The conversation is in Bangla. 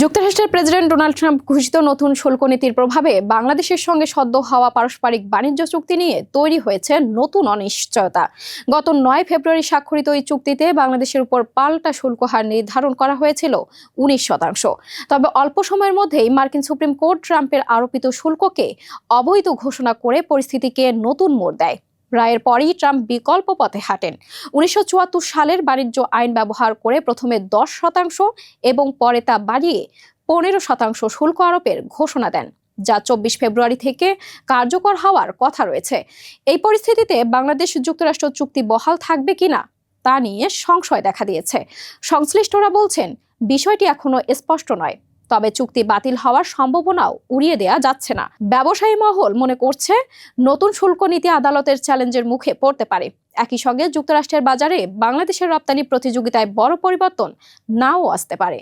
যুক্তরাষ্ট্রের প্রেসিডেন্ট ডোনাল্ড ট্রাম্প ঘোষিত নতুন শুল্ক নীতির প্রভাবে বাংলাদেশের সঙ্গে সদ্য হওয়া পারস্পরিক বাণিজ্য চুক্তি নিয়ে তৈরি হয়েছে নতুন অনিশ্চয়তা। গত 9 ফেব্রুয়ারি স্বাক্ষরিত এই চুক্তিতে বাংলাদেশের উপর পাল্টা শুল্ক হার নির্ধারণ করা হয়েছিল 19%। তবে অল্প সময়ের মধ্যেই মার্কিন সুপ্রিম কোর্ট ট্রাম্পের আরোপিত শুল্ককে অবৈধ ঘোষণা করে পরিস্থিতিকে নতুন মোড় দেয়। রায়ের পরই ট্রাম্প বিকল্প পথে হাঁটেন। 1974 সালের বাণিজ্য আইন ব্যবহার করে প্রথমে 10% এবং পরে তা বাড়িয়ে 15% শুল্ক আরোপের ঘোষণা দেন, যা 24 ফেব্রুয়ারি থেকে কার্যকর হওয়ার কথা রয়েছে। এই পরিস্থিতিতে বাংলাদেশ যুক্তরাষ্ট্র চুক্তি বহাল থাকবে কিনা তা নিয়ে সংশয় দেখা দিয়েছে। সংশ্লিষ্টরা বলছেন বিষয়টি এখনো স্পষ্ট নয়, তবে চুক্তি বাতিল হওয়ার সম্ভাবনাও উড়িয়ে দেয়া যাচ্ছে না। ব্যবসায়ী মহল মনে করছে নতুন শুল্ক নীতি আদালতের চ্যালেঞ্জের মুখে পড়তে পারে। একই সঙ্গে যুক্তরাষ্ট্রের বাজারে বাংলাদেশের রপ্তানি প্রতিযোগিতায় বড় পরিবর্তন নাও আসতে পারে।